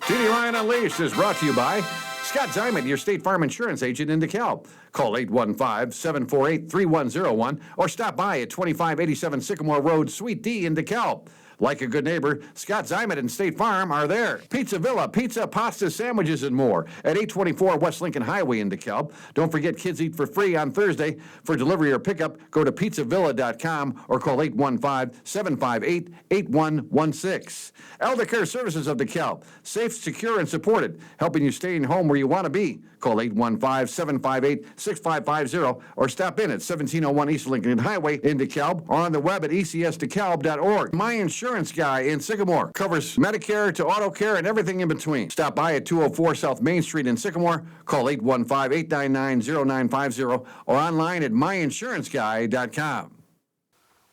TD Ryan Unleashed is brought to you by Scott Diamond, your State Farm Insurance agent in DeKalb. Call 815-748-3101 or stop by at 2587 Sycamore Road, Suite D in DeKalb. Like a good neighbor, Scott Diamond and State Farm are there. Pizza Villa, pizza, pasta, sandwiches, and more at 824 West Lincoln Highway in DeKalb. Don't forget Kids Eat for Free on Thursday. For delivery or pickup, go to pizzavilla.com or call 815-758-8116. Elder Care Services of DeKalb. Safe, secure, and supported, helping you stay in home where you want to be. Call 815-758-6550 or stop in at 1701 East Lincoln Highway in DeKalb or on the web at ecsdecalb.org. My Insurance Guy in Sycamore covers Medicare to auto care and everything in between. Stop by at 204 South Main Street in Sycamore. Call 815-899-0950 or online at myinsuranceguy.com.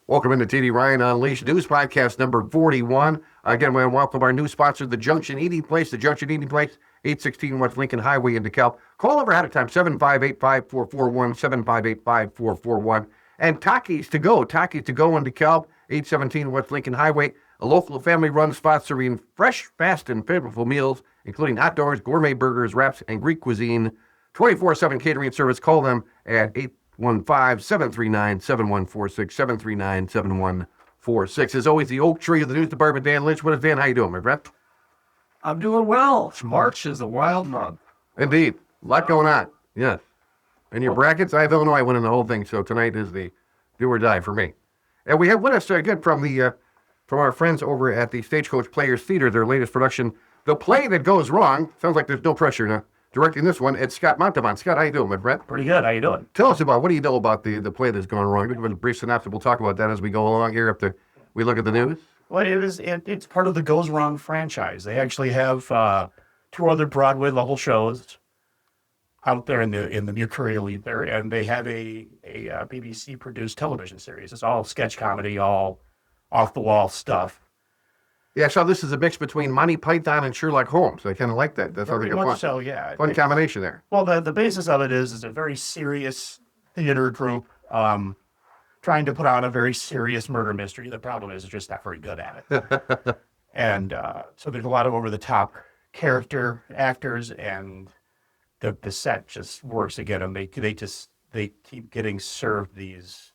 Welcome into TD Ryan Unleashed News Podcast number 41. Again, we want to welcome our new sponsor, the Junction Eating Place. The Junction Eating Place, 816 West Lincoln Highway in DeKalb. Call over ahead of time, 758-5441, 758-5441. And Takis to Go in DeKalb, 817 West Lincoln Highway. A local family-run spot serving fresh, fast, and flavorful meals, including hot dogs, gourmet burgers, wraps, and Greek cuisine. 24/7 catering service. Call them at 815-739-7146, 739-7146. As always, the oak tree of the news department, Dan Lynch. What is Dan? How you doing, my friend? I'm doing well. March is a wild month. Indeed. A lot going on. Yes. And your brackets, I have Illinois winning the whole thing, so tonight is the do or die for me. And we have with us again from our friends over at the Stagecoach Players Theater, their latest production, The Play That Goes Wrong. Sounds like there's no pressure now. Directing this one, it's Scott Motavon. Scott, how you doing, my friend? Pretty good. How you doing? Tell us what do you know about the play that's gone wrong? Give us a brief synopsis. We'll talk about that as we go along here after we look at the news. Well, it's part of the Goes Wrong franchise. They actually have two other Broadway level shows out there in the Mercury Elite there, and they have a BBC produced television series. It's all sketch comedy, all off the wall stuff. Yeah, so this is a mix between Monty Python and Sherlock Holmes. I kind of like that. That's how they get fun. So, yeah. Fun combination there. Well, the basis of it is a very serious theater group trying to put on a very serious murder mystery. The problem is it's just not very good at it. And so there's a lot of over-the-top character actors, and the set just works to get them. They keep getting served these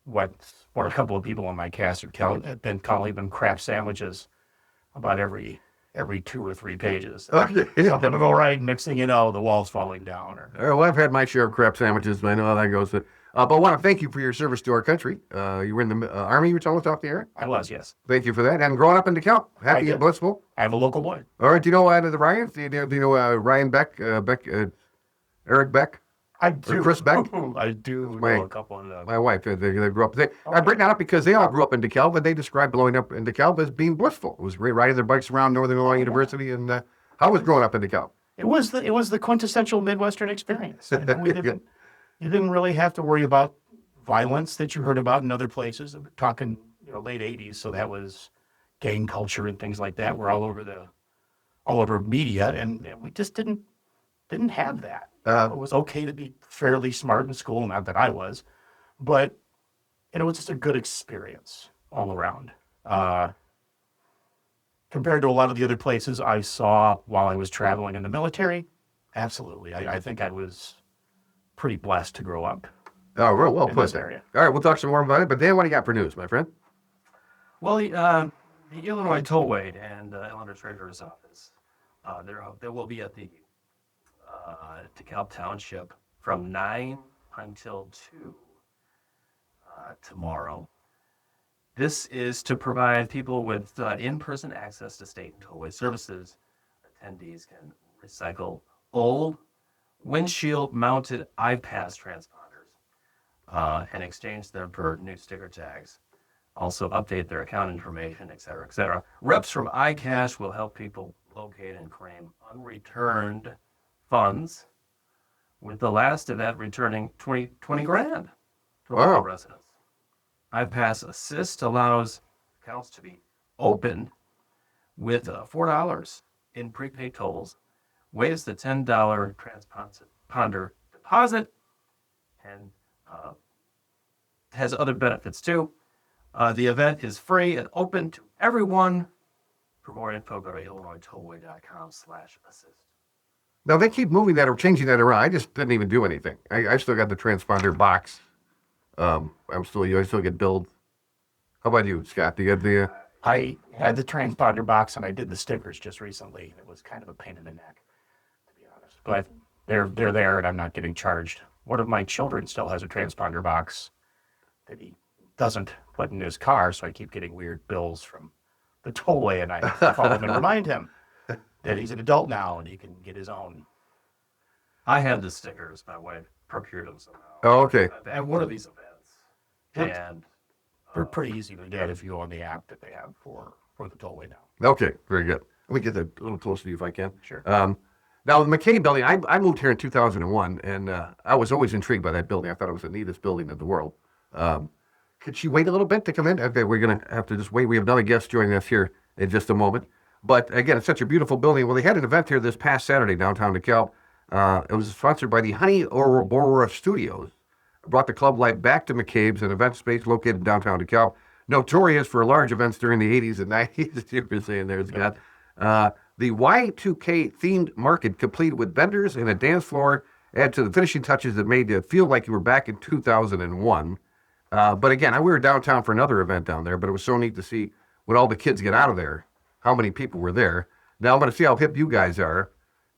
what a couple of people on my cast have been calling them crap sandwiches about every 2 or 3 pages. Okay. Something to go right, next thing you know, the wall's falling down. Well, I've had my share of crap sandwiches, but I know how that goes. But I want to thank you for your service to our country. You were in the Army, you were telling us off the air? I was, yes. Thank you for that. And growing up in DeKalb, happy and blissful. I have a local boy. All right, do you know the Ryans? Do you know Ryan Beck, Eric Beck? I do. Or Chris Beck? I do know a couple of them. My wife, they grew up. I bring that up because they all grew up in DeKalb, and they described growing up in DeKalb as being blissful. It was great riding their bikes around Northern Illinois University. And how was growing up in DeKalb? It was the quintessential Midwestern experience. You didn't really have to worry about violence that you heard about in other places. We're talking late 80s, so that was gang culture and things like that. We're all over media, and we just didn't have that. It was okay to be fairly smart in school, not that I was, but it was just a good experience all around. Compared to a lot of the other places I saw while I was traveling in the military, absolutely. I think I was pretty blessed to grow up. Oh, well in put. This area. All right, we'll talk some more about it. But Dan, what do you got for news, my friend? Well, the Illinois Tollway and Illinois Treasurer's Office, they will be at the DeKalb Township from 9 until 2 tomorrow. This is to provide people with in-person access to state tollway services. Attendees can recycle old windshield-mounted IPASS transponders and exchange them for new sticker tags. Also update their account information, et cetera, et cetera. Reps from I-Cash will help people locate and claim unreturned funds, with the last event returning 20 grand to local residents. IPASS Assist allows accounts to be opened with $4 in prepaid tolls, waives the $10 transponder deposit, and has other benefits too. The event is free and open to everyone For more info, go to illinoistollway.com/assist. Now they keep moving that or changing that around. I just didn't even do anything. I still got the transponder box. I still get billed. How about you, Scott? Do you get the? I had the transponder box and I did the stickers just recently. It was kind of a pain in the neck, to be honest. But they're there and I'm not getting charged. One of my children still has a transponder box that he doesn't put in his car, so I keep getting weird bills from the tollway, and I call him and remind him that he's an adult now and he can get his own. I have the stickers. My wife procured them somehow. Oh, okay. At one of these events. And They're pretty easy to get if you go on the app that they have for the tollway now. Okay, very good. Let me get that a little closer to you if I can. Sure. Now, the McCabe building, I moved here in 2001, and I was always intrigued by that building. I thought it was the neatest building in the world. Could she wait a little bit to come in? Okay, we're going to have to just wait. We have another guest joining us here in just a moment. But again, it's such a beautiful building. Well, they had an event here this past Saturday downtown DeKalb. It was sponsored by the Honey Aurora Studios. Brought the club life back to McCabe's, an event space located downtown DeKalb. Notorious for large events during the 80s and 90s, as you were saying there, Scott. The Y2K themed market, complete with vendors and a dance floor, add to the finishing touches that made you feel like you were back in 2001. But again, we were downtown for another event down there, but it was so neat to see when all the kids get out of there, how many people were there. Now I'm going to see how hip you guys are.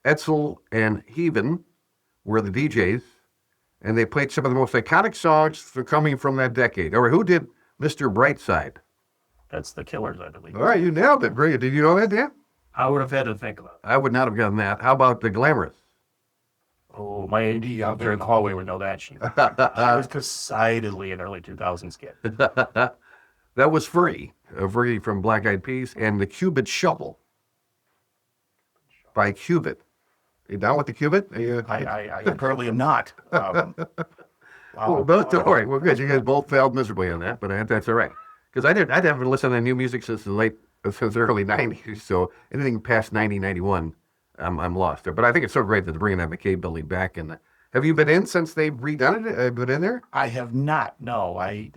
Edsel and Heaven were the DJs, and they played some of the most iconic songs coming from that decade. All right, who did Mr. Brightside? That's the Killers, I believe. All right, you nailed it. Brilliant. Did you know that, Dan? I would have had to think about it. I would not have gotten that. How about the Glamorous? Oh, my AD out there in the hallway would know that. She was decidedly an early 2000s kid. That was Free, Free from Black Eyed Peas, and the Cubit Shuffle by Cubit. You down with the Cubit? I currently am not. Well, don't worry. Well, good. You guys both failed miserably on that, but that's all right. Because I haven't listened to new music since the early 90s, so anything past 90, 91, I'm lost there. But I think it's so great that they're bringing that McCabe building back. And have you been in since they've redone it? Have you been in there? I have not. No, I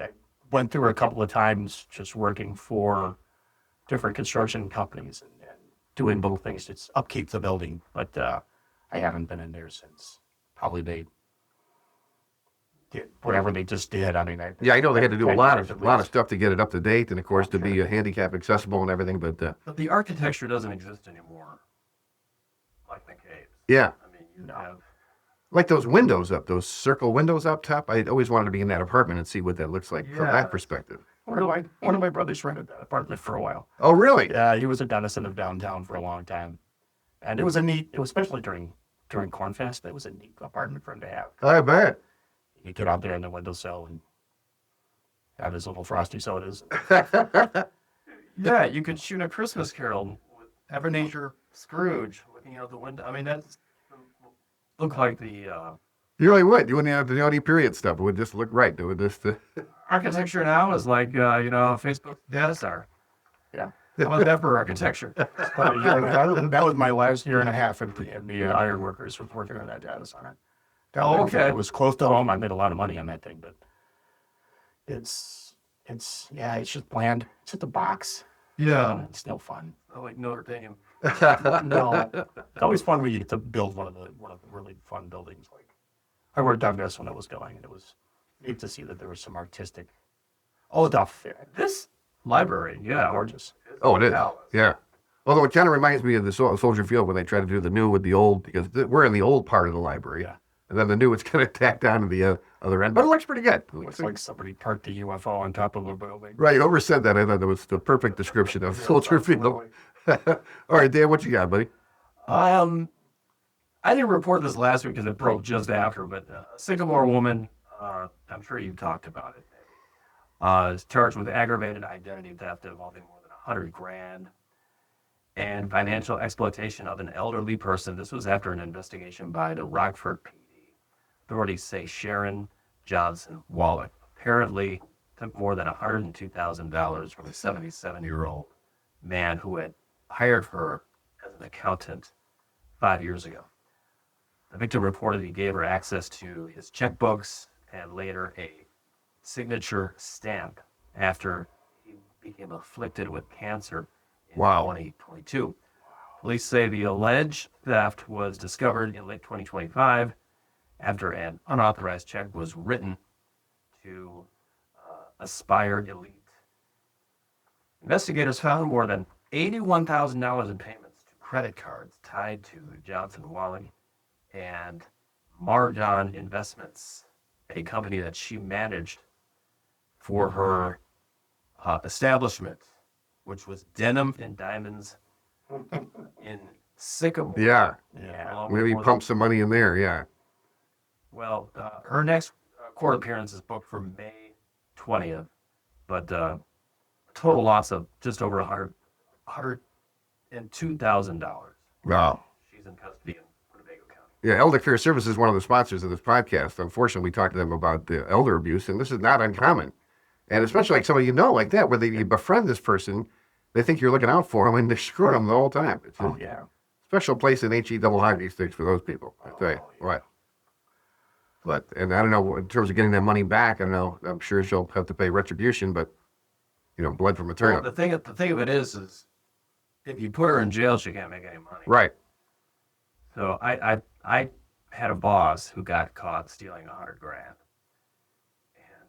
went through a couple of times just working for different construction companies and doing little things to upkeep the building. But I haven't been in there since probably they did whatever they just did. I mean, I know they had to do a lot of stuff to get it up to date, and of course to be handicap accessible and everything. But the architecture doesn't exist anymore, like McCabe's. Yeah, I mean, you have like those windows up, those circle windows up top. I always wanted to be in that apartment and see what that looks like from that perspective. One of my brothers rented that apartment for a while. Oh, really? Yeah, he was a denizen of downtown for a long time, and it was especially during Cornfest. It was a neat apartment for him to have. I bet. He could out there in the windowsill and have his little frosty sodas. Yeah, you could shoot a Christmas Carol with Ebenezer Scrooge looking out the window. I mean, that's look like the You really would. You wouldn't have the OD period stuff. It would just look right. It would just. architecture now is like Facebook data star. Yeah. How about that for architecture? That was my last year and a half in the ironworkers was working on that data center. Oh, okay. It was close to home. I made a lot of money on that thing, but it's just bland. It's just a box. Yeah. It's no fun. I like Notre Dame. No, it's always fun when you get to build one of the really fun buildings. Like I worked on this when it was going, and it was neat to see that there was some artistic stuff there. This library, yeah, Gorgeous. Oh, it is. Yeah. Although it kind of reminds me of the Soldier Field when they try to do the new with the old, because we're in the old part of the library. Yeah. And then the new, it's kind of tacked on to the other end. But it looks pretty good. Looks like somebody parked a UFO on top of a building. Right, over said that. I thought that was the perfect description of Soldier Field. All right, Dan, what you got, buddy? I didn't report this last week because it broke just after, but a Sycamore woman, I'm sure you've talked about it, is charged with aggravated identity theft involving more than $100,000 and financial exploitation of an elderly person. This was after an investigation by the Rockford PD. Authorities say Sharon Johnson Wallach apparently took more than $102,000 from a 77-year-old man who had hired her as an accountant 5 years ago. The victim reported he gave her access to his checkbooks and later a signature stamp after he became afflicted with cancer in Wow. 2022. Police say the alleged theft was discovered in late 2025 after an unauthorized check was written to Aspire Elite. Investigators found more than $81,000 in payments to credit cards tied to Johnson Wally and Marjan Investments, a company that she managed for her establishment, which was Denim and Diamonds in Sycamore. Yeah. Yeah. Maybe pump some money in there. Yeah. Well, her next court appearance is booked for May 20th, but total loss of just over $102,000. Wow. She's in custody in Winnebago County. Yeah, Elder Care Service is one of the sponsors of this podcast. Unfortunately, we talked to them about the elder abuse, and this is not uncommon. And especially like somebody you know like that, where you befriend this person, they think you're looking out for them, and they screw them the whole time. It's a special place in HE double hockey sticks for those people. I tell you what. But and I don't know in terms of getting that money back. I don't know. I'm sure she'll have to pay retribution, but blood from a Well, turnip. the thing of it is if you put her in jail, she can't make any money. Right. So I had a boss who got caught stealing $100,000, and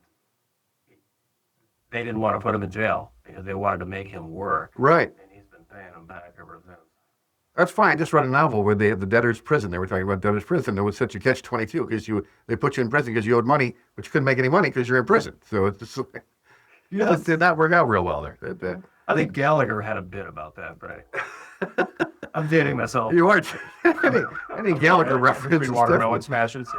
they didn't want to put him in jail because they wanted to make him work. Right. And he's been paying them back ever since. That's fine. I just read a novel where they have the debtor's prison. They were talking about debtor's prison. There was such a catch-22 because they put you in prison because you owed money, but you couldn't make any money because you're in prison. So it's just, it did not work out real well there. I think Gallagher had a bit about that, but I'm dating myself. You are. Any Gallagher reference. Watermelon smashes.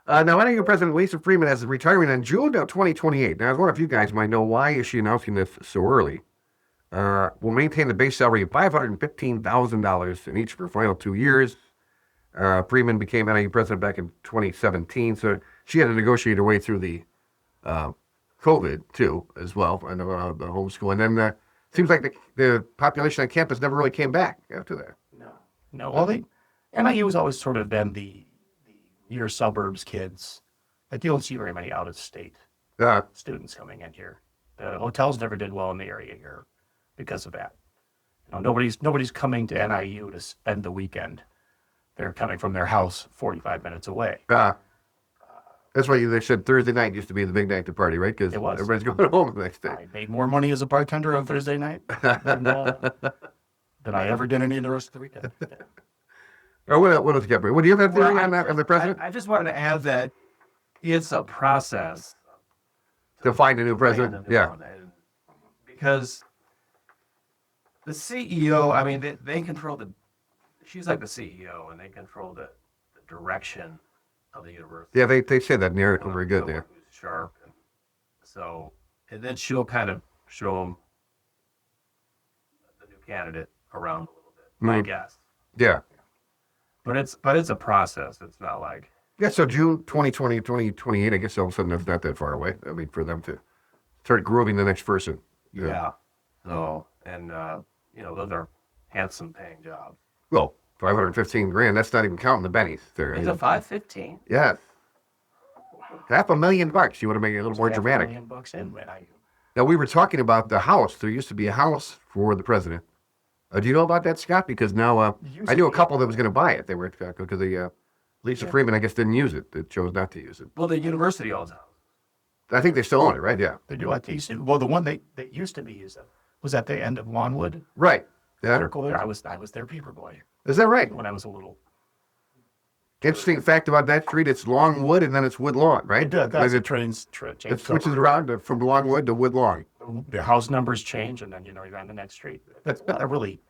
Now, NIU President Lisa Freeman is retiring in June of 2028. Now, as one of you guys might know, why is she announcing this so early? Will maintain the base salary of $515,000 in each of her final 2 years. Freeman became NIU president back in 2017, so she had to negotiate her way through the COVID too, as well, and the homeschool. And then seems like the population on campus never really came back after that. No, well, NIU has always sort of been the your suburbs kids. Like you don't see very many out of state students coming in here. The hotels never did well in the area here because of that. Nobody's coming to NIU to spend the weekend. They're coming from their house 45 minutes away. That's why they said Thursday night used to be the big night to party, right? Because It was. everybody's going home the next day. I made more money as a bartender on Thursday night than I ever did any of the rest of the weekend. Or what else you got? What do you have that theory on that of the president? I just wanted to add that it's a process To find a new president? find a new Yeah. one, and because the CEO, I mean, they control she's like the CEO, and they control the direction of the university. Yeah, they say that in the article very good there. Who's sharp, and then she'll kind of show them the new candidate around a little bit, I Mhm. guess. Yeah. But it's a process. It's not like Yeah, so June 2020, 2028, I guess all of a sudden that's not that far away. I mean, for them to start grooming the next person. yeah. So and those are handsome paying jobs. Well, 515 grand, that's not even counting the bennies there. Is it 515? Yeah. $500,000. You want to make it a little more dramatic. $500,000 in NIU. Now, we were talking about the house. There used to be a house for the president. Do you know about that, Scott? Because now I knew a couple that was going to buy it. They were because Lisa Freeman, I guess, didn't use it. It chose not to use it. Well, the university owns it. I think they still own it, right? Yeah. They do what they used to. Well, the one that used to be used was at the end of Lawnwood Right. Yeah. Circle there. I was their paper boy Is that right? when I was a little. Interesting fact about that street, it's Longwood and then it's Woodlawn, right? It does. Like It changes it switches around from Longwood to Woodlawn. The house numbers change, and then you're on the next street. That's a really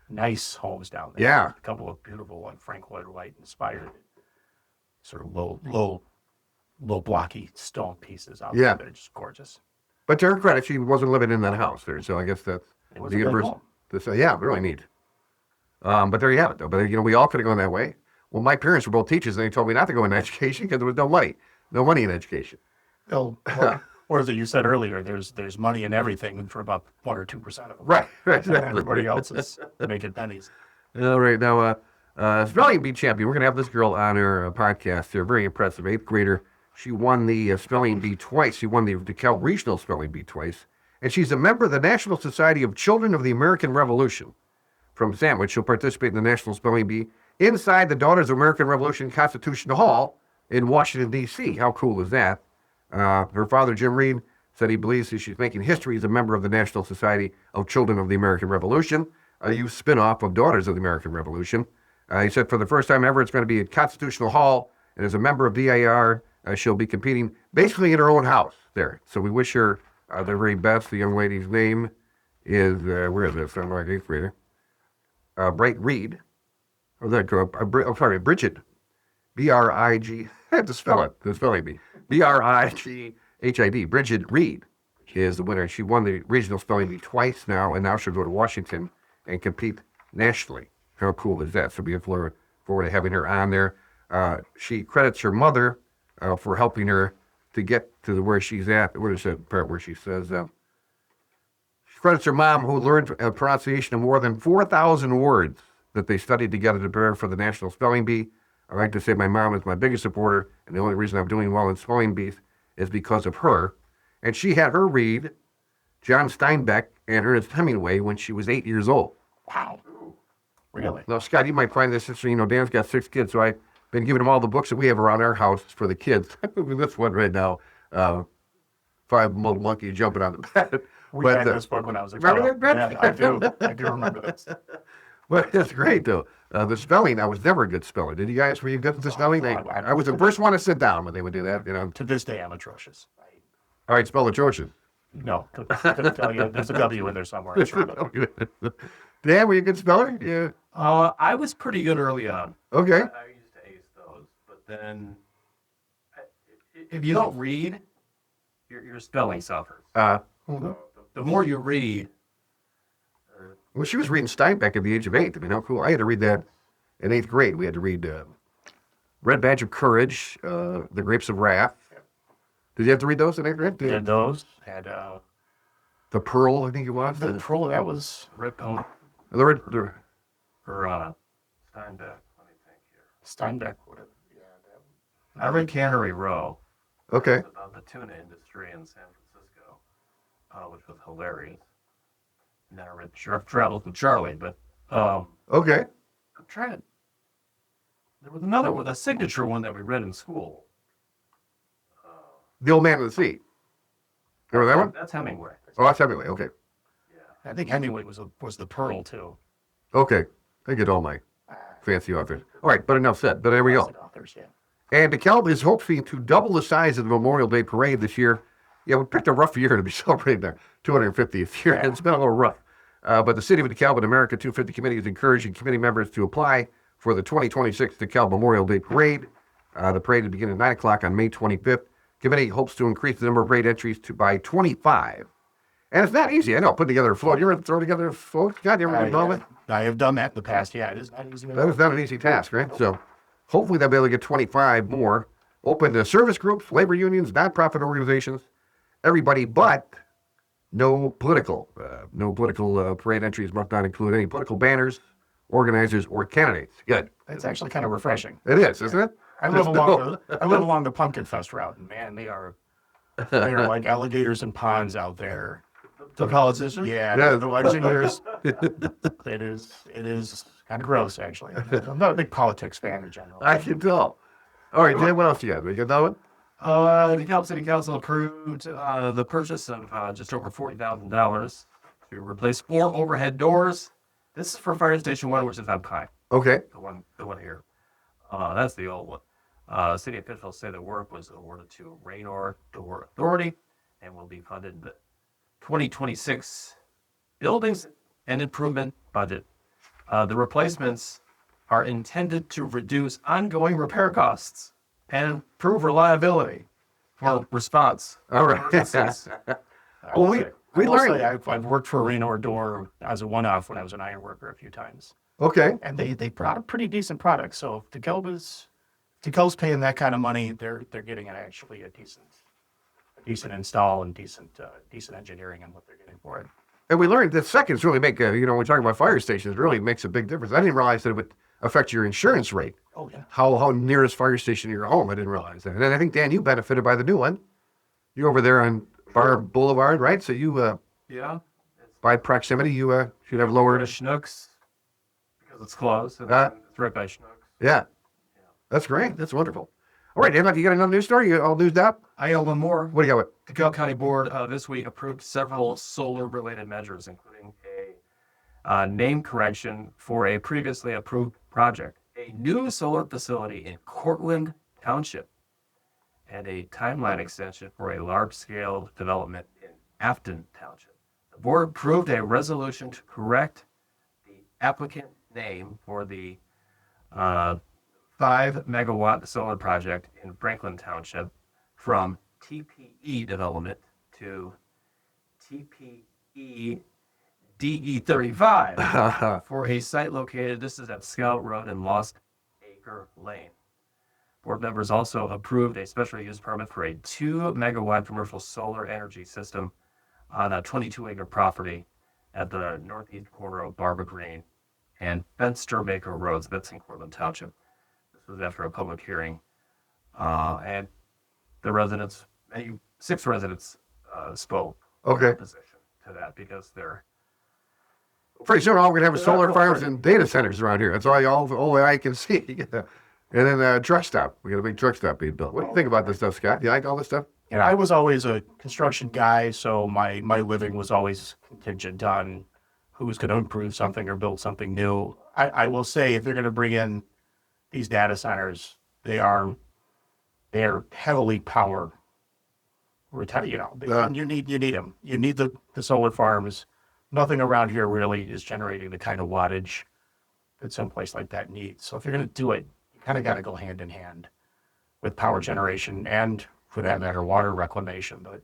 nice homes down there. Yeah. A couple of beautiful, like Frank Lloyd Wright inspired, sort of low blocky stone pieces out Yeah. there. They're just gorgeous. But to her credit, she wasn't living in that house there, so I guess that's It was the a good universe. home. Yeah, really neat. But there you have it, though. But we all could have gone that way. Well, my parents were both teachers, and they told me not to go into education because there was no money in education. Oh, or as you said earlier, there's money in everything for about 1 or 2% of them. Right. Everybody else is making pennies. All right, now, spelling bee champion. We're going to have this girl on our podcast. They're very impressive. 8th grader. She won the spelling bee twice. She won the DeKalb Regional Spelling Bee twice. And she's a member of the National Society of Children of the American Revolution. From Sandwich, she'll participate in the National Spelling Bee inside the Daughters of American Revolution Constitution Hall in Washington, D.C. How cool is that? Her father, Jim Reed, said he believes that she's making history as a member of the National Society of Children of the American Revolution, a youth spin-off of Daughters of the American Revolution. He said for the first time ever, it's going to be at Constitutional Hall, and as a member of DIR, she'll be competing basically in her own house there. So we wish her the very best. The young lady's name is, where is it? I'm like eighth grader. Bright Reed. Oh, that girl, Bridget. B-R-I-G. I have to spell it. The spelling bee. B-R-I-G-H-I-D. Bridget Reed is the winner. She won the regional spelling bee twice now, and now she'll go to Washington and compete nationally. How cool is that? So we look forward to having her on there. She credits her mother for helping her to get to where she's at. What is that part where she says, she credits her mom, who learned pronunciation of more than 4,000 words that they studied together to prepare for the National Spelling Bee. I like to say my mom is my biggest supporter, and the only reason I'm doing well in spelling bees is because of her. And she had her read John Steinbeck and Ernest Hemingway when she was 8 years old. Wow. Really? Now, Scott, you might find this interesting. You know, Dan's got 6 kids, so I've been giving him all the books that we have around our house for the kids. This one right now, Five Little Monkey Jumping on the Bed. We had this book when I was a remember child. that, Brett? Yeah, I do remember this. But it's great, though. The spelling, I was never a good speller. Did you guys? Were you good at the spelling? I was the first one to sit down when they would do that. You know. To this day, I'm atrocious. All right, spell atrocious. No, couldn't tell you. There's a W in there somewhere. I'm sure. Dan, were you a good speller? Yeah. I was pretty good early on. Okay. I used to ace those, but then if you don't read, your spelling suffers. The more you read, Well, she was reading Steinbeck at the age of 8. I mean, how cool. I had to read that in 8th grade. We had to read Red Badge of Courage, The Grapes of Wrath. Did you have to read those in 8th grade? Did those. Had The Pearl, I think it was. the Pearl, that was Rip Pony The Red, or Steinbeck. Let me think here. Steinbeck. I read Cannery Row. okay. It's about the tuna industry in San Francisco, which was hilarious. And then I read Sheriff Travels with Charlie, but Okay. I'm trying to. There was another one, a signature one that we read in school. The Old Man of the Sea. Remember that one? That's Hemingway. Oh, that's Hemingway. Okay. I think Hemingway was the Pearl too. Okay. I get all my fancy authors. All right, but enough said. But there we go. Authors, yeah. And DeKalb is hoping to double the size of the Memorial Day Parade this year. Yeah, we picked a rough year to be celebrating their 250th year. Yeah. It's been a little rough. But the City of DeKalb and America 250 Committee is encouraging committee members to apply for the 2026 DeKalb Memorial Day Parade. The parade will begin at 9 o'clock on May 25th. Committee hopes to increase the number of parade entries by 25. And it's not easy. I know, putting together a float. You ever throw together a float? God, you ever involved with? I have done that in the past. Yeah, it is not easy. That is not an easy task, right? So hopefully they'll be able to get 25 more. Open to service groups, labor unions, nonprofit organizations, everybody, but no political parade entries must not include any political banners, organizers, or candidates. Good. It's actually kind of refreshing. It is, isn't it? I live along the Pumpkin Fest route, and man, they are like alligators and ponds out there. The politicians? Yeah, Yeah. the legislators. It is kind of gross, actually. I'm not a big politics fan in general. I can tell. All right, Dan, what else you got? We got that one? The DeKalb City Council approved the purchase of just over $40,000 to replace 4 overhead doors. This is for Fire Station 1, which is up high. Okay. The one here. That's the old one. City officials say the work was awarded to Raynor Door Authority and will be funded in the 2026 Buildings and Improvement budget. The replacements are intended to reduce ongoing repair costs and improve reliability for response. All right. Well, we learned. I've worked for Raynor Door as a one-off when I was an iron worker a few times. Okay. And they brought a pretty decent product. So if DeKalb's paying that kind of money, they're getting actually a decent install and decent engineering on what they're getting for it. And we learned that seconds really make, when we talk about fire stations, it really makes a big difference. I didn't realize that it would affect your insurance rate. Oh, yeah. How nearest fire station to your home. I didn't realize that. And I think, Dan, you benefited by the new one. You're over there on Bar Boulevard, right? So you Yeah. By proximity, you should have lowered. It's Schnucks because it's close. And Ah. it's right by Schnucks. Yeah. That's great. That's wonderful. All right, Emma, you got another news story? You all newsed up? I owe one more. What do you got with? The DeKalb County Board this week approved several solar-related measures, including a name correction for a previously approved project, a new solar facility in Cortland Township, and a timeline extension for a large-scale development in Afton Township. The board approved a resolution to correct the applicant name for the 5-megawatt solar project in Franklin Township from TPE Development to TPE DE35 for a site located, this is at Scout Road and Lost Acre Lane. Board members also approved a special use permit for a 2-megawatt commercial solar energy system on a 22-acre property at the northeast corner of Barber Green and Fenstermaker Roads, that's in Cortland Township. This was after a public hearing. And the residents, 6 residents spoke Okay. opposition to that because they're Pretty soon, all we're going to have is solar farms and data centers around here. That's all I can see. And then a truck stop. We got a big truck stop being built. What do you think about this stuff, Scott? You like all this stuff? And I was always a construction guy, so my living was always contingent on who's going to improve something or build something new. I will say, if they're going to bring in these data centers, they're heavily power. You need them. You need the solar farms. Nothing around here really is generating the kind of wattage that some place like that needs. So if you're going to do it, you kind of got to go hand in hand with power generation and, for that matter, water reclamation. But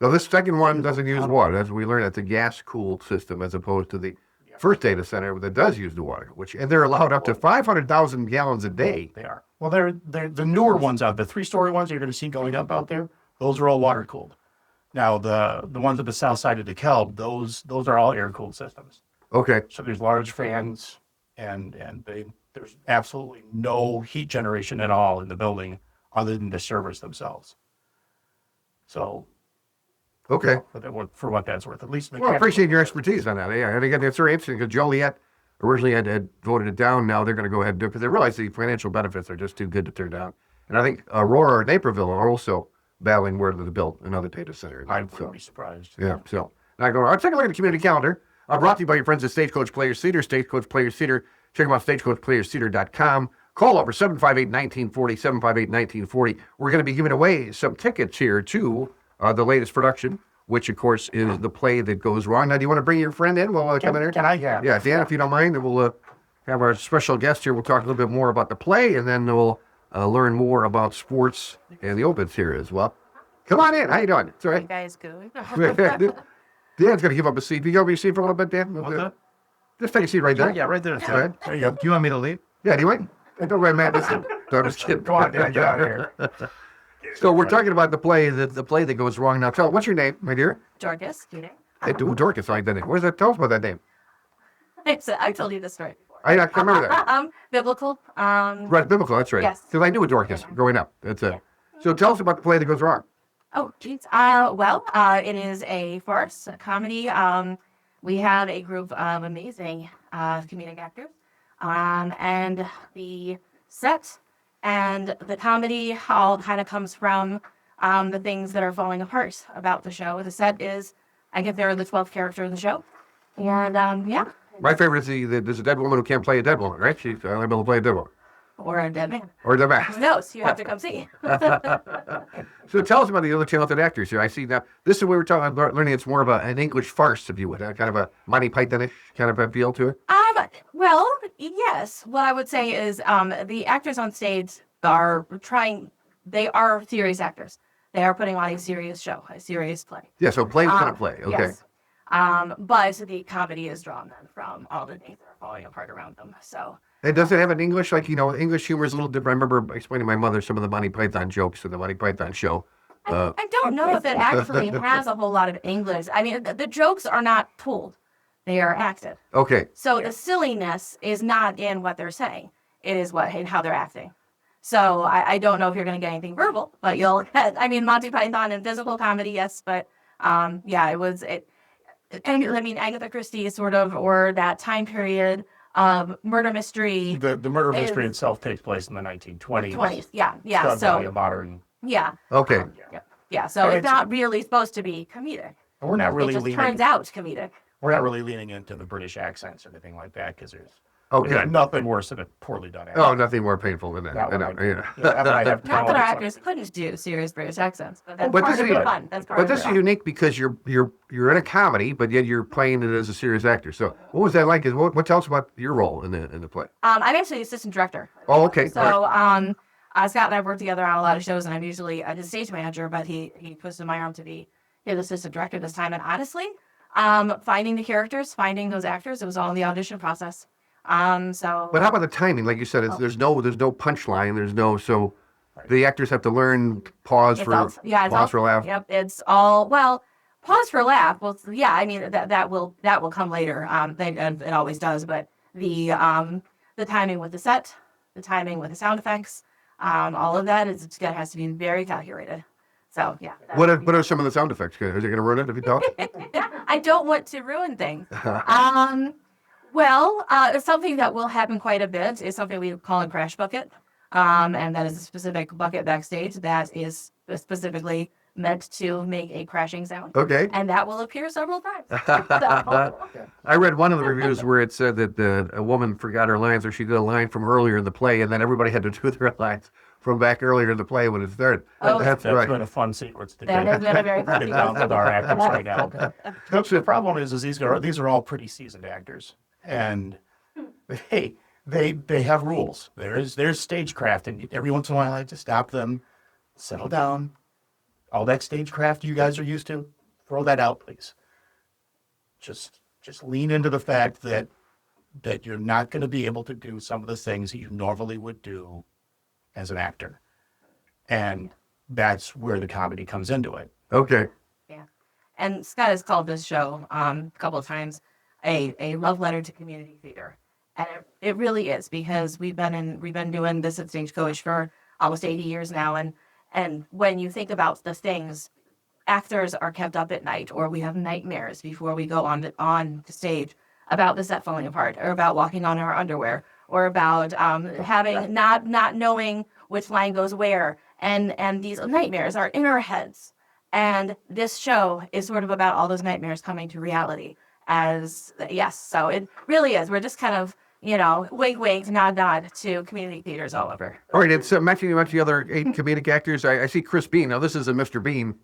No, this second one doesn't use water. As we learned, it's a gas-cooled system as opposed to the first data center that does use the water, and they're allowed up to 500,000 gallons a day. They are. Well, they're the newer ones out, the 3-story ones you're going to see going up out there. Those are all water cooled. Now the ones at the south side of DeKalb, those are all air cooled systems. Okay. So there's large fans, and there's absolutely no heat generation at all in the building other than the servers themselves. So Okay. for what that's worth, at least. Well, I appreciate your expertise on that. Yeah, and again, that's very interesting because Joliet originally had voted it down. Now they're going to go ahead and do it because they realize the financial benefits are just too good to turn down. And I think Aurora or Naperville are also battling where to build another data center. I wouldn't be surprised. Yeah, so now go. Let's take a look at the community calendar. Brought to you by your friends at Stagecoach Players Theater. Stagecoach Players Theater. Check them out, stagecoachplayerstheater.com. Call over 758-1940, 758-1940. We're going to be giving away some tickets here to the latest production, which, of course, is The Play That Goes Wrong. Now, do you want to bring your friend in while I come in here? Can I? Yeah, Dan, if you don't mind, then we'll have our special guest here. We'll talk a little bit more about the play, and then we'll learn more about sports and the Obits here as well. Come on in. How you doing? It's all You right. guys good? Dan's going to give up a seat. Do you want me to seat for a little bit, Dan? What's that? Just take a seat right there. Yeah, right there. All right. There you go. Do you want me to leave? Yeah, do you want? Don't worry, Matt. Listen. No, I'm just kidding. Go on, Dan, get out of here. So we're talking about the play that goes wrong. Now, what's your name, my dear? Dorcas, Keating. Hey, Dorcas, I like that name. Where's that? Tell us about that name. I told you the story before. I can't remember that. Biblical. Right, biblical. That's right. Yes. Because I knew a Dorcas growing up. That's it. So tell us about the play that goes wrong. Oh, geez. It is a farce, a comedy. We have a group of amazing comedic actors, and the set and the comedy all kind of comes from the things that are falling apart about the show. The set is, I get there, the 12th character of the show, and yeah. My favorite is there's a dead woman who can't play a dead woman, right? She's only able to play a dead woman. Or a dead man. Or the Who man. knows? You have to come see. So tell us about the other talented actors here. I see now, this is what we were talking about, learning it's more of an English farce, if you would, kind of a Monty Python-ish kind of appeal to it. Well, yes. What I would say is the actors on stage are they are serious actors. They are putting on a serious show, a serious play. Yeah, so play within a play. Okay. Yes. But the comedy is drawn then from all the things that are falling apart around them. So. And does it have an English, English humor is a little different. I remember explaining to my mother some of the Monty Python jokes in the Monty Python show. I don't know if it actually has a whole lot of English. I mean, the jokes are not told. They are acted. Okay. So the silliness is not in what they're saying. It is in how they're acting. So I don't know if you're going to get anything verbal, but you'll get, Monty Python and physical comedy, yes. But and I mean, Agatha Christie is sort of, or that time period, murder mystery. The murder mystery Is- itself takes place in the 1920s. 20s, yeah, It's yeah. done by a So, modern. yeah, Okay. yeah. So And it's not really supposed to be comedic. We're not It really just leaning. turns out comedic. We're not really leaning into the British accents or anything like that because there's Okay. nothing worse than a poorly done accent. Oh, nothing more painful than that. That I one know. I- Yeah. that one I have Not that our tolerance actors couldn't do serious British accents, but that's But part this of is- the fun. That's part But of this the is unique because you're in a comedy, but yet you're playing it as a serious actor. So what was that like? What tell us about your role in the play? I'm actually the assistant director. Oh, okay. All right. So, Scott and I work together on a lot of shows, and I'm usually the stage manager, but he twisted my arm to be his assistant director this time. And honestly, finding the characters, finding those actors, it was all in the audition process. So. But how about the timing? Like you said, there's no punchline. There's no so the actors have to learn pause It's for all, yeah, it's pause all, for a laugh. Yep, it's all well. Pause for a laugh. Well, yeah, I mean that will come later. And it always does. But the timing with the set, the timing with the sound effects, all of that has to be very calculated. So yeah. What are some of the sound effects? Is it going to ruin it if you talk? I don't want to ruin things. Well, it's something that will happen quite a bit. It's something we call a crash bucket. And that is a specific bucket backstage that is specifically meant to make a crashing sound. Okay. And that will appear several times. So, I read one of the reviews where it said that a woman forgot her lines, or she did a line from earlier in the play, and then everybody had to do their lines from back earlier in the play when it started. Oh. That's That's right. been a fun sequence to that do. has been a very Sit down with our actors right now. The problem is these are all pretty seasoned actors, and they have there's stagecraft, and every once in a while I have to stop them, settle down. All that stagecraft you guys are used to, throw that out, please. Just lean into the fact that you're not going to be able to do some of the things that you normally would do as an actor, and that's where the comedy comes into it. Okay. Yeah. And Scott has called this show a couple of times a love letter to community theater. And it really is, because we've been doing this at Stagecoach for almost 80 years now, and when you think about the things, actors are kept up at night, or we have nightmares before we go on the stage about the set falling apart, or about walking on our underwear, or about having not knowing which line goes where, and these nightmares are in our heads. And this show is sort of about all those nightmares coming to reality. So it really is. We're just kind of, wink, wink, nod, nod to community theaters all over. All right. It's matching the other 8 comedic actors. I see Chris Bean. Now this is a Mr. Bean,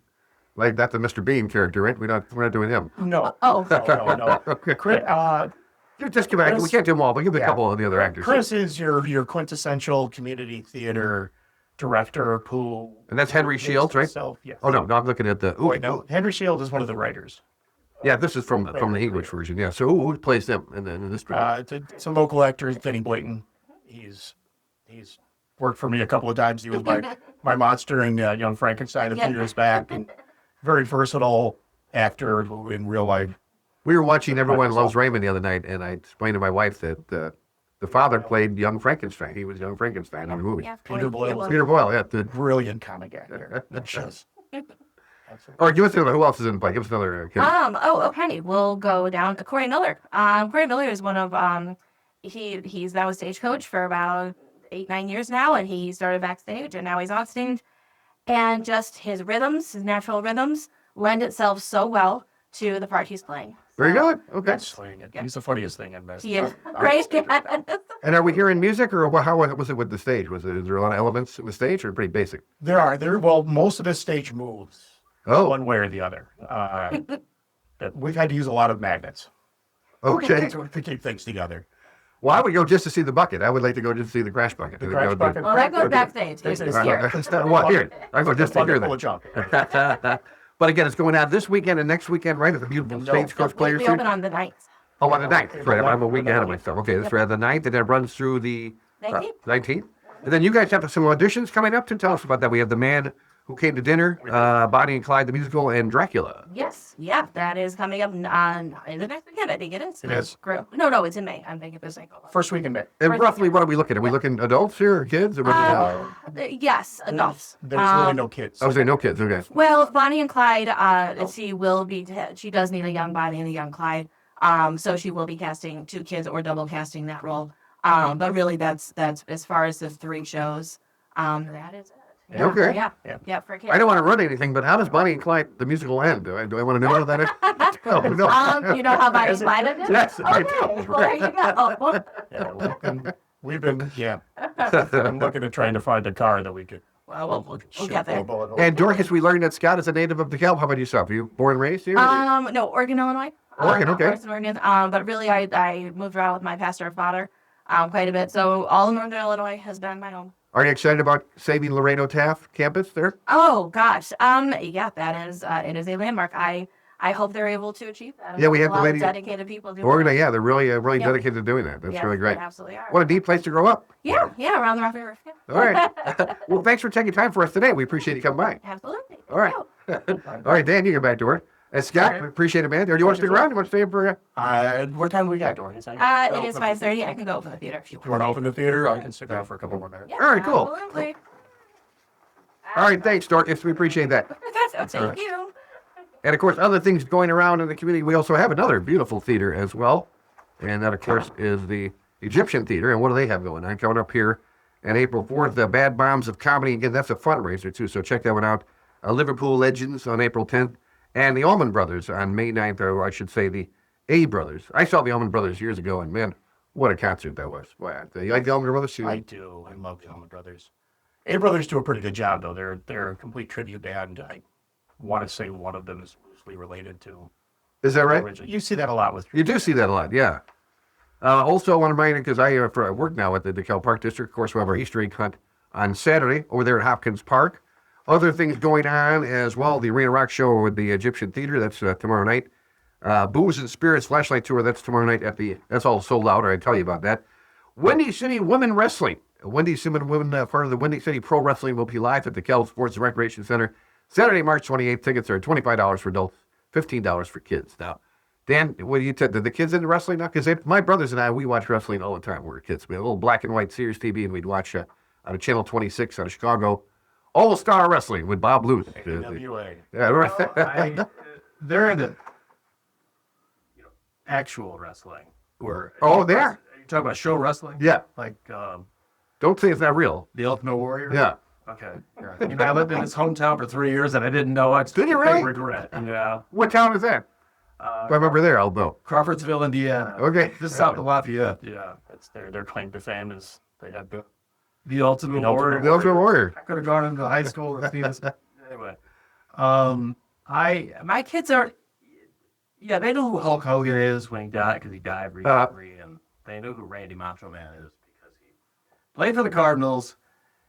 like that's the Mr. Bean character, right? We're not doing him. No. Oh. No. Okay. Chris, Just give it. We can't do them all, but give a Yeah. couple of the other actors. Chris is your quintessential community theater director who. And that's Henry Shields, right? Yes. Oh no, I'm looking at the. Wait, no. Henry Shields is one of the writers. Yeah, this is from the English version. Yeah. So who plays them in this drama? It's a local actor, Benny Blayton. He's worked for me a couple of times. He was my monster in Young Frankenstein a few years back, and very versatile actor who in real life. We were watching Everyone Loves Raymond the other night, and I explained to my wife that the father played young Frankenstein. He was young Frankenstein in the movie. Yeah, Peter Boyle. Peter Boyle, yeah. Brilliant comic actor. Just Or give us another. Who else is in the play? Give us another. Okay. We'll go down to Corey Miller. Corey Miller is one of he's now a stagecoach for about 8-9 years now, and he started backstage, and now he's on stage. And just his natural rhythms, lend itself so well to the part he's playing. Very good. Okay. he's the funniest thing in this. He is great. And are we hearing music, or how was it with the stage? Is there a lot of elements in the stage, or pretty basic? Well, most of the stage moves Oh, one way or the other. We've had to use a lot of magnets okay. to keep things together. Well, I would go just to see the bucket. I would like to go just to see the crash bucket. The That crash would be- bucket. Well, that goes backstage. This It's is here. Well, here. I go just to hear Full of that. junk. But again, it's going out this weekend and next weekend, right? At the beautiful Stagecoach Players We Theater. open on the 9th. Oh, on the 9th. Right. I'm a week ahead of myself. Okay, that's right. The 9th, and then it runs through the 19th. 19th. And then you guys have some auditions coming up to tell us about that. We have the man who came to dinner, Bonnie and Clyde the musical, and Dracula. Yes, yeah, that is coming up on in the next weekend. I think it is. It is. No, it's in May. I'm thinking this cycle. First week in May. And roughly, what are we looking at? Are we looking adults here or kids? Or Yes, adults. There's really no kids. I was saying no kids. Okay. Well, Bonnie and Clyde, she will be. She does need a young Bonnie and a young Clyde. So she will be casting 2 kids or double casting that role. But really, that's as far as the 3 shows. That is it. Yeah, Okay. Yeah, for kids. I don't want to run anything, but how does Bonnie and Clyde the musical end? Do I want to know how that is? Oh, no. You know how Bonnie and Clyde ended? Yes, I do. Okay, well, there you go. Yeah, we've been I'm looking at trying to find a car that we could. Well, we'll get there. And Dorcas, we learned that Scott is a native of DeKalb. How about yourself? Are you born and raised here? No, Oregon, Illinois. Oregon, okay. Oregon. But really, I moved around with my pastor and father quite a bit. So all of Northern Illinois has been my home. Are you excited about saving Laredo Taft campus there? Oh gosh, yeah, that is it is a landmark. I hope they're able to achieve that. Yeah, we have a the lot lady- of dedicated people doing Oregon, it. yeah, they're really Yeah. dedicated to doing that. That's Yeah, really great. They absolutely are. What a neat place to grow up. Yeah, around the Rock River. Yeah. All right. Well, thanks for taking time for us today. We appreciate you coming by. Absolutely. All right. All right, Dan, you get back to work. And Scott, we appreciate it, man. Or do you want to stick around? You want to stay for? What time we got, Dorcas? It is 5:30. I can go open the theater if you You want want. to open the theater? I can stick around for a couple more minutes. Yeah, All right, cool. Absolutely. All right, thanks, Dorcas. We appreciate that. Thank you. And of course, other things going around in the community. We also have another beautiful theater as well, and that, of course, is the Egyptian Theater. And what do they have going on? Coming up here on April 4th, the Bad Bombs of Comedy. Again, that's a fundraiser too, so check that one out. Liverpool Legends on April 10th, and the Allman Brothers on May 9th, or I should say the A Brothers. I saw the Allman Brothers years ago, and man, what a concert that was! Wow. You like the Allman Brothers too? I do. I love the Allman Brothers. A Brothers do a pretty good job, though. They're a complete tribute band. I want to say one of them is loosely related to. Is that right? Original. You see that a lot with. You do see that a lot, yeah. Also, I want to remind you, because I work now at the DeKalb Park District. Of course, we have our Easter egg hunt on Saturday over there at Hopkins Park. Other things going on as well. The Arena Rock Show with the Egyptian Theater. That's tomorrow night. Booze and Spirits Flashlight Tour. That's tomorrow night at the. That's all sold out. I tell you about that. Windy City Women Wrestling. Windy City Women, part of the Windy City Pro Wrestling, will be live at the DeKalb Sports and Recreation Center Saturday, March 28th. Tickets are $25 for adults, $15 for kids. Now, Dan, what do you did the kids into wrestling now? Because my brothers and I, we watch wrestling all the time when we were kids. We had a little black and white Sears TV, and we'd watch on a Channel 26 out of Chicago, All Star Wrestling with Bob Luce. NWA. Yeah, right. They're into actual wrestling. Where Oh, they are. You talking about show wrestling? Yeah. Like Don't say it's not real. the Ultimate Warrior? Yeah. Okay. Yeah. You know, I lived in his hometown for 3 years and I didn't know it. Did you really? Big regret. Yeah. What town is that? If I remember there, I'll know. Crawfordsville, Indiana. Okay. Just south of Lafayette. Yeah, that's their claim to fame is they had the. The Ultimate The Ultimate Warrior. The Ultimate Warrior. I could have gone into high school and seen this. Anyway, my kids are, yeah, they know who Hulk Hogan is when he died because he died recently, and they know who Randy Macho Man is because he played for the Cardinals,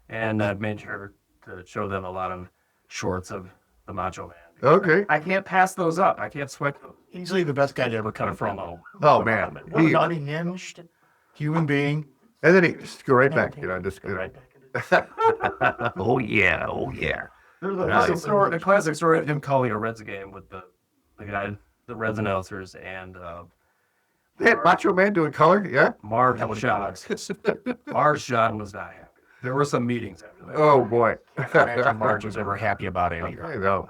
and I've made sure to show them a lot of shorts of the Macho Man. Okay. I can't pass those up. I can't sweat those. Easily the best guy to ever cut a promo. Oh, man. What an unhinged human being. And then he just go right back. Just Right back into oh yeah, oh yeah. There's a classic story of him calling a Reds game with the guy, the Reds announcers, and They had Macho Man doing color, yeah. Marv shot. Marv shot was not happy. There were some meetings after that. Oh boy. Imagine Marge was ever happy about anything. I know.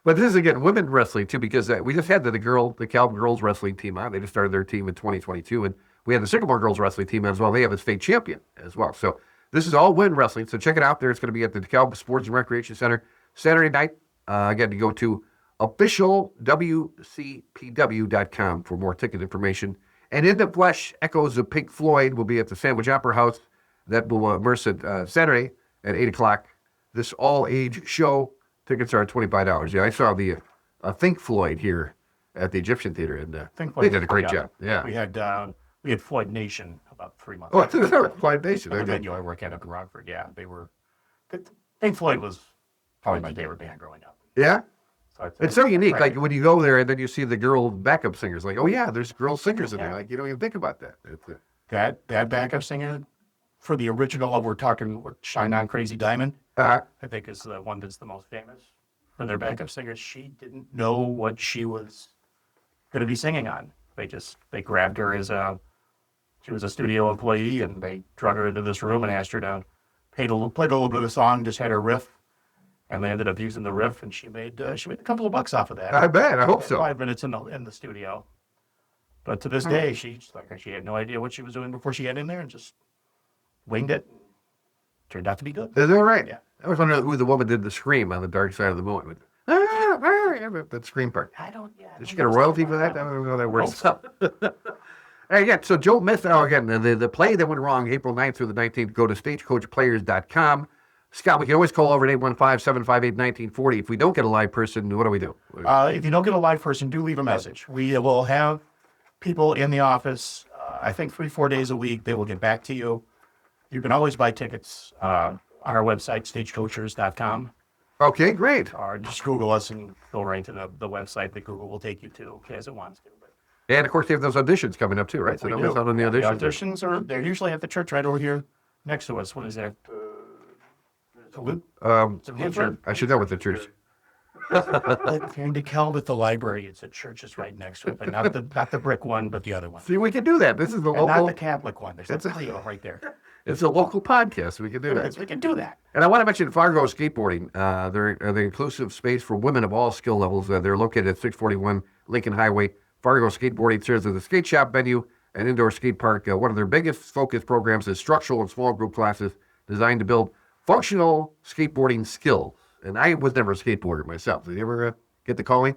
But this is again women wrestling too, because we just had the DeKalb girls wrestling team on. They just started their team in 2022, and we had the Sycamore girls wrestling team as well. They have a state champion as well. So this is all women wrestling. So check it out there. It's going to be at the DeKalb Sports and Recreation Center Saturday night. Again, you go to officialwcpw.com for more ticket information. And In the Flesh, Echoes of Pink Floyd will be at the Sandwich Opera House. That will immerse it Saturday at 8 o'clock. This all-age show. Tickets are $25. Yeah, I saw the Think Floyd here at the Egyptian Theater, and they did a great job. Yeah. We had Floyd Nation about 3 months Oh, ago. that was Floyd Nation. The venue I work at up in Rockford. Yeah, they were. Pink Floyd was probably my favorite band growing up. Yeah? So It's so unique. Right. Like when you go there and then you see the girl backup singers, like, oh yeah, there's girl singers in there. Like you don't even think about that. That backup singer for the original, we're talking Shine On Crazy Diamond. Uh, I think is the one that's the most famous for their backup singer. She didn't know what she was going to be singing on. They grabbed her she was a studio employee, and they drug her into this room and asked her to played a little bit of the song, just had her riff, and they ended up using the riff, and she made a couple of bucks off of that. I bet. I hope so. 5 minutes in the studio. But to this day, she had no idea what she was doing before she got in there, and just winged it. Turned out to be good. Is that right? Yeah. I was wondering who the woman did the scream on the Dark Side of the Moon. With, that scream part. I don't. Yeah. Did she get a royalty for that? I don't know how that works. Hey, yeah, so Joe missed out again. The play that went wrong April 9th through the 19th, go to stagecoachplayers.com. Scott, we can always call over at 815-758-1940. If we don't get a live person, what do we do? If you don't get a live person, do leave a message. We will have people in the office, I think 3-4 days a week. They will get back to you. You can always buy tickets on our website, stagecoachers.com. Okay, great. Or just Google us and go right to the website that Google will take you to as it wants to. But And, of course, they have those auditions coming up, too, right? So we don't do. miss out on the The auditions. auditions they're usually at the church right over here next to us. What is that? Luke? Sure. I should know what the church. If you're in DeKalb at the library, it's a church is right next to it, but not the brick one, but the other one. See, we can do that. This is the And not local. the Catholic one. There's a Leo right there. It's a local podcast. We can do that. Yes, we can do that. And I want to mention Fargo Skateboarding. They're the inclusive space for women of all skill levels. They're located at 641 Lincoln Highway. Fargo Skateboarding serves as a skate shop venue and indoor skate park. One of their biggest focus programs is structural and small group classes designed to build functional skateboarding skills. And I was never a skateboarder myself. Did you ever get the calling?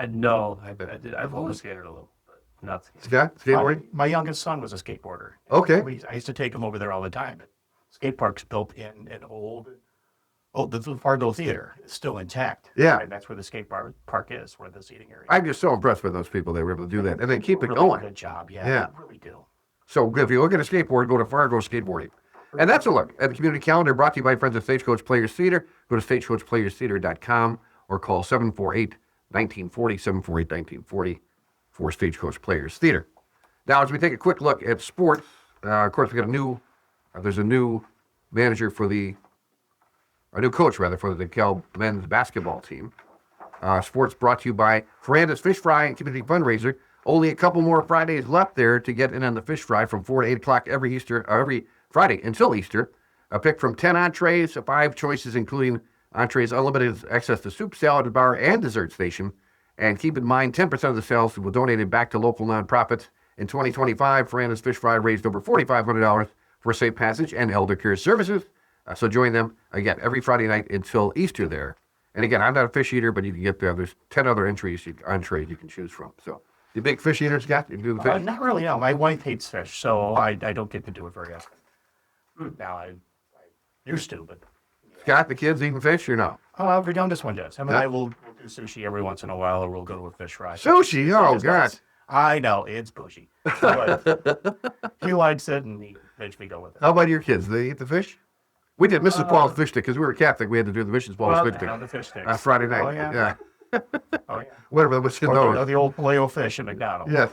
No, I did. I've roller skated a little, but not skating. Scott, skateboarding? My youngest son was a skateboarder. Okay. I used to take him over there all the time. Skate park's built in an the Fargo Theater is still intact. Yeah. And that's where the skate park is, where the seating area. I'm just so impressed with those people that were able to do that. And they keep it really going. Good job. Yeah. Yeah. They really do. So if you look at a skateboard, go to Fargo Skateboarding. And that's a look at the community calendar brought to you by friends of Stagecoach Players Theater. Go to stagecoachplayerstheater.com or call 748-1940, 748-1940 for Stagecoach Players Theater. Now, as we take a quick look at sports, of course, we got there's a new manager for a new coach, rather, for the DeKalb men's basketball team. Sports brought to you by Ferranda's Fish Fry and Community Fundraiser. Only a couple more Fridays left there to get in on the fish fry from 4 to 8 o'clock every Friday until Easter. A pick from 10 entrees, 5 choices, including entrees, unlimited access to soup, salad bar, and dessert station. And keep in mind, 10% of the sales will be donated back to local nonprofits. In 2025, Ferranda's Fish Fry raised over $4,500 for Safe Passage and Elder Care Services. So join them, again, every Friday night until Easter there. And again, I'm not a fish eater, but you can get there. There's 10 other entrees you can choose from. So, you big fish eater, Scott? You do the fish? Not really, no. My wife hates fish, so I don't get to do it very often. Now, I used to, but... Scott, the kids eating fish or no? Oh, our youngest one does. Him and I will do sushi every once in a while, or we'll go to a fish fry. Sushi? Oh, God. I know, it's bougie. But he likes it, and he makes me go with it. How about your kids? Do they eat the fish? We did Mrs. Paul's fish stick because we were Catholic. We had to do the Mrs. Paul's fish stick on the fish sticks. Friday night. Oh, yeah. Oh, yeah. Whatever was in Or those. the old Paleo fish at McDonald's. Yes.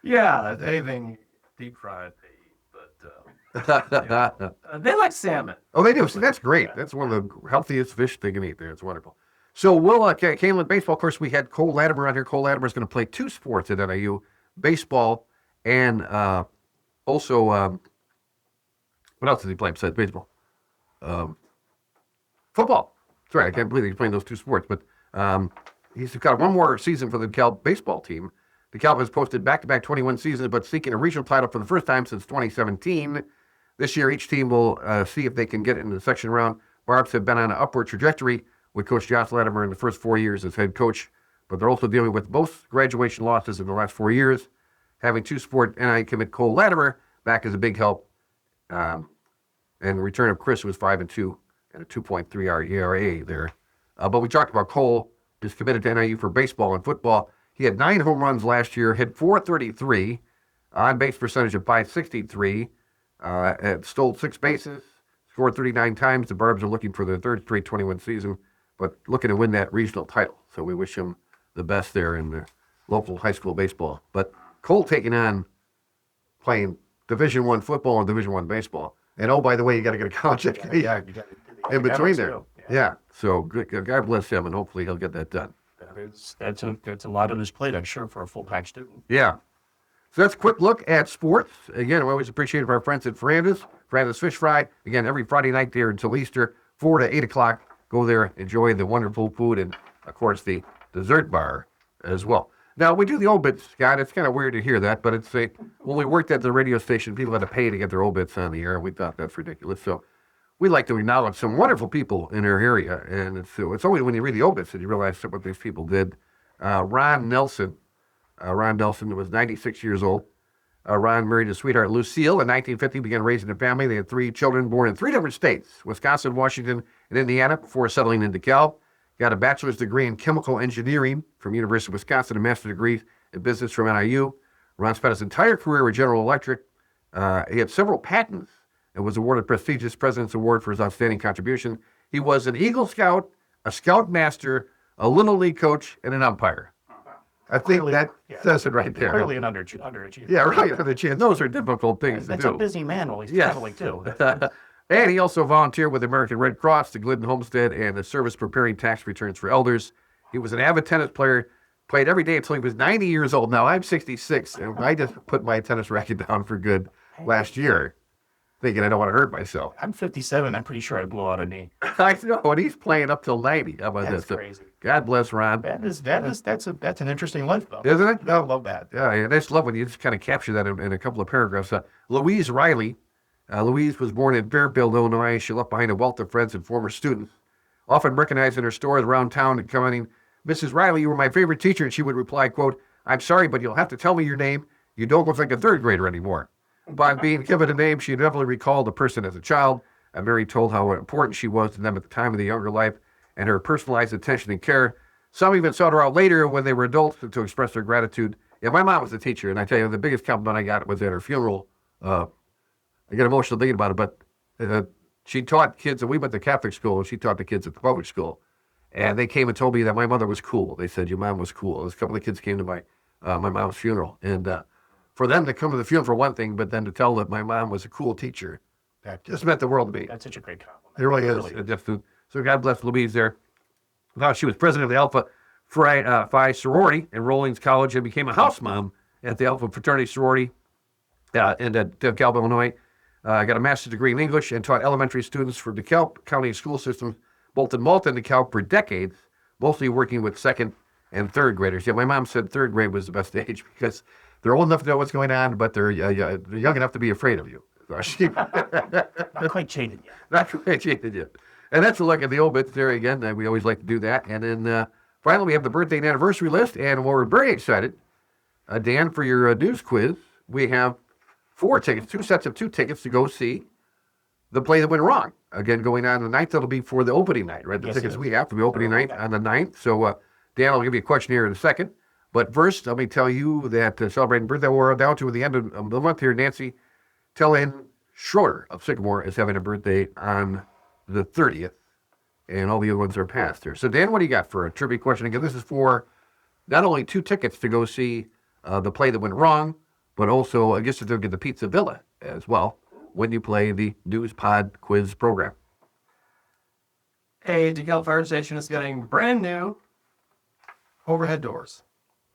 Yeah, anything deep fried they eat, but they like salmon. Oh, they do. See, that's great. That's one of the healthiest fish they can eat there. It's wonderful. So, Caitlin, baseball, of course, we had Cole Latimer on here. Cole Latimer is going to play 2 sports at NIU, baseball and also, what else does he play besides baseball? Football. That's right. I can't believe he's playing those 2 sports. But he's got one more season for the DeKalb baseball team. DeKalb has posted back-to-back 21 seasons, but seeking a regional title for the first time since 2017. This year, each team will see if they can get into the section round. Barbs have been on an upward trajectory with Coach Josh Latimer in the first 4 years as head coach, but they're also dealing with both graduation losses in the last 4 years. Having 2-sport NIU commit Cole Latimer back is a big help. And the return of Chris was 5-2 and a 2.3 ERA there. But we talked about Cole, just committed to NIU for baseball and football. He had 9 home runs last year, hit .433, on-base percentage of .563, stole 6 bases, scored 39 times. The Barbs are looking for their 3rd straight 21 season, but looking to win that regional title. So we wish him the best there in the local high school baseball. But Cole taking on playing Division I football and Division I baseball. And oh, by the way, you got to get a college education You gotta do the in between academics, there. too. Yeah. So God bless him, and hopefully he'll get that done. That's a lot on his plate, I'm sure, for a full-time student. Yeah. So that's a quick look at sports. Again, we always appreciate our friends at Fernandez Fish Fry. Again, every Friday night there until Easter, 4 to 8 o'clock. Go there, enjoy the wonderful food, and, of course, the dessert bar as well. Now, we do the obits, Scott. It's kind of weird to hear that, but it's when we worked at the radio station, people had to pay to get their obits on the air. We thought that's ridiculous. So we like to acknowledge some wonderful people in our area. And it's only when you read the obits that you realize what these people did. Ron Nelson was 96 years old. Ron married his sweetheart, Lucille, in 1950, began raising a family. They had 3 children born in 3 different states, Wisconsin, Washington, and Indiana, before settling in DeKalb. Got a bachelor's degree in chemical engineering from University of Wisconsin, a master's degree in business from NIU. Ron spent his entire career with General Electric. He had several patents and was awarded prestigious President's Award for his outstanding contribution. He was an Eagle Scout, a Scout Master, a Little League coach, and an umpire. I think Clearly, that says it right there. Clearly an underachiever. Yeah, right. For the chance. Those are difficult things That's to a do. busy man while he's Yes. traveling, too. And he also volunteered with the American Red Cross, the Glidden Homestead, and the Service Preparing Tax Returns for Elders. He was an avid tennis player, played every day until he was 90 years old. Now, I'm 66, and I just put my tennis racket down for good last year, thinking I don't want to hurt myself. I'm 57. I'm pretty sure I blew out a knee. I know, and he's playing up till 90. How about That's this? crazy. God bless Ron. That's an interesting life, though. Isn't it? I love that. Yeah, and I just love when you just kind of capture that in a couple of paragraphs. Louise Riley. Louise was born in Fairfield, Illinois. She left behind a wealth of friends and former students, often recognized in her stores around town and commenting, "Mrs. Riley, you were my favorite teacher," and she would reply, quote, "I'm sorry, but you'll have to tell me your name. You don't look like a third grader anymore." By being given a name, she definitely recalled the person as a child. And Mary told how important she was to them at the time of the younger life and her personalized attention and care. Some even sought her out later when they were adults to express their gratitude. Yeah, my mom was a teacher, and I tell you, the biggest compliment I got was at her funeral. I get emotional thinking about it, but she taught kids, and we went to Catholic school, and she taught the kids at the public school. And they came and told me that my mother was cool. They said, your mom was cool. There's a couple of kids came to my mom's funeral. And for them to come to the funeral for one thing, but then to tell that my mom was a cool teacher, that just meant the world to me. That's such a great compliment. It really is. It just, so God bless Louise there. Now she was president of the Alpha Phi sorority in Rollins College and became a house mom at the Alpha Fraternity sorority in DeKalb, Illinois. Got a master's degree in English and taught elementary students for DeKalb County school systems, both in Malta and DeKalb, for decades, mostly working with second and third graders. Yeah, my mom said third grade was the best age because they're old enough to know what's going on, but they're young enough to be afraid of you. Not quite jaded yet. Not quite jaded yet. And that's a look at the obits there again. We always like to do that. And then finally, we have the birthday and anniversary list. And we're very excited, Dan, for your news quiz. We have 4 tickets, 2 sets of 2 tickets to go see the play that went wrong. Again, going on the 9th, that'll be for the opening night, right? The Yes, tickets sir. we have for the opening night on the 9th. So, Dan, I'll give you a questionnaire in a second. But first, let me tell you that celebrating birthday, we're down to the end of the month here. Nancy Tellen Schroeder of Sycamore is having a birthday on the 30th, and all the other ones are past there. So, Dan, what do you got for a trivia question? Again, this is for not only 2 tickets to go see the play that went wrong, but also, I guess, to get the Pizza Villa as well when you play the News Pod quiz program. A DeKalb Fire Station is getting brand new overhead doors.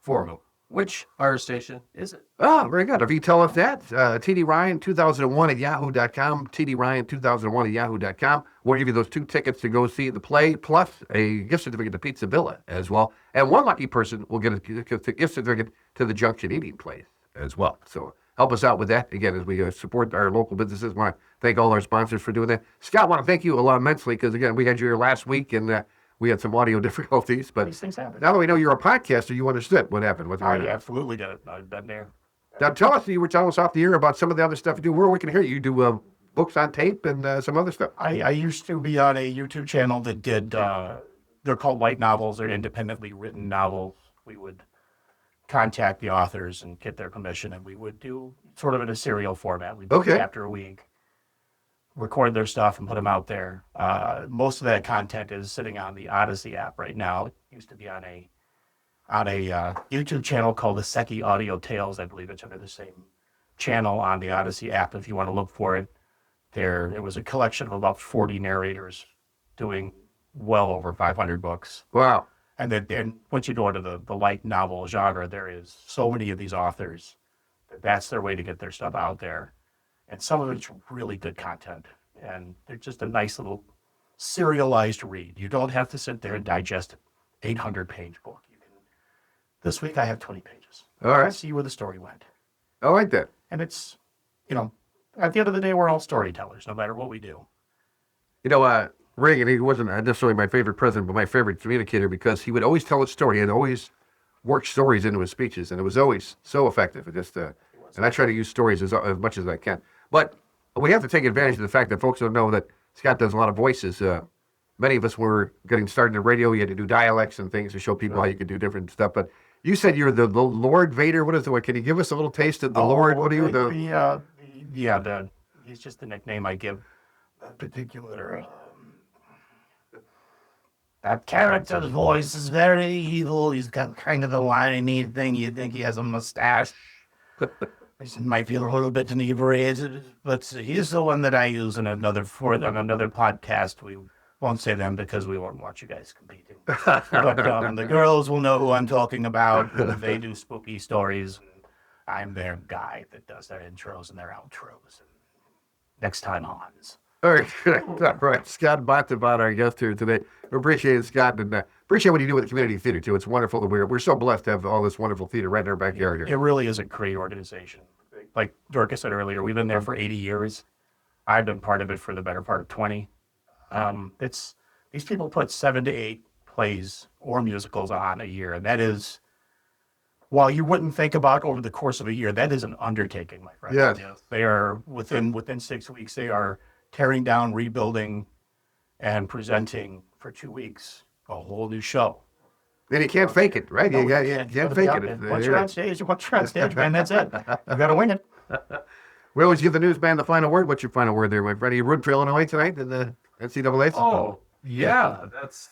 4 of them. Which fire station is it? Oh, very good. If you tell us that, TD Ryan 2001 at yahoo.com, TD Ryan 2001 at yahoo.com. We'll give you those 2 tickets to go see the play, plus a gift certificate to Pizza Villa as well. And one lucky person will get a gift certificate to the Junction Eating Place as well. So help us out with that. Again, as we support our local businesses, want to thank all our sponsors for doing that. Scott, I want to thank you a lot immensely because, again, we had you here last week and we had some audio difficulties. But These things happen. now that we know you're a podcaster, you understood what happened. What's going on. I absolutely did it. I've been there. Now, tell us, you were telling us off the air about some of the other stuff you do. Where we can hear you. You do books on tape and some other stuff. I used to be on a YouTube channel that did, they're called light novels. They're independently written novels. We would contact the authors and get their permission, and we would do sort of in a serial format. We'd do Okay. chapter a week, record their stuff, and put them out there. Most of that content is sitting on the Odyssey app right now. It used to be on a YouTube channel called the Seki Audio Tales. I believe it's under the same channel on the Odyssey app if you want to look for it. It was a collection of about 40 narrators doing well over 500 books. Wow. And then once you go into the light novel genre, there is so many of these authors that's their way to get their stuff out there. And some of it's really good content. And they're just a nice little serialized read. You don't have to sit there and digest an 800-page book. This week I have 20 pages. All right. See where the story went. I like that. And it's, at the end of the day, we're all storytellers, no matter what we do. Reagan, he wasn't necessarily my favorite president, but my favorite communicator because he would always tell a story and always work stories into his speeches, and it was always so effective. And I try to use stories as much as I can. But we have to take advantage of the fact that folks don't know that Scott does a lot of voices. Many of us were getting started in radio. You had to do dialects and things to show people how you could do different stuff. But you said you're the Lord Vader. What is the what? Can you give us a little taste of the Lord? What are you? He's just the nickname I give that particular. That character's voice is very evil. He's got kind of the whiny thing. You think he has a mustache. He might feel a little bit inebriated, but he's the one that I use on another podcast. We won't say them because we won't want you guys competing. But the girls will know who I'm talking about. They do spooky stories. I'm their guy that does their intros and their outros. Next time, Hans. All right. Scott Motavon, our guest here today. We appreciate it, Scott, and appreciate what you do with the community theater, too. It's wonderful that we're so blessed to have all this wonderful theater right in our backyard here. It really is a great organization. Like Dorcas said earlier, we've been there for 80 years. I've been part of it for the better part of 20. These people put 7 to 8 plays or musicals on a year, and that is, while you wouldn't think about over the course of a year, that is an undertaking, my friend. Yes. They are, within 6 weeks, they are tearing down, rebuilding, and presenting for 2 weeks a whole new show. And you can't fake it, right? You can't fake it. Once you're on stage, man, that's it. You got to win it. We always give the newsman the final word. What's your final word there, my friend? Are you rooting for Illinois tonight in the NCAA? Oh, yeah. That's,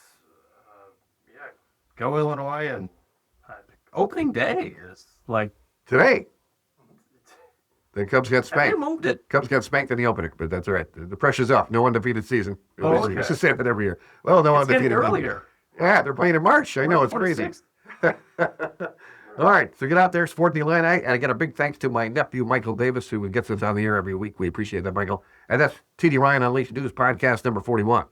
go Illinois. And opening day is like... Today. The Cubs got spanked. They moved it. Cubs got spanked in the opening, but that's all right. The pressu's off. No undefeated season. Oh, We used to say that every year. Well, no It's getting undefeated. earlier. Yeah, they're playing in March. I know, it's crazy. 26th. All right, so get out there, support the Illini. And I got a big thanks to my nephew, Michael Davis, who gets us on the air every week. We appreciate that, Michael. And that's TD Ryan Unleashed News podcast number 41.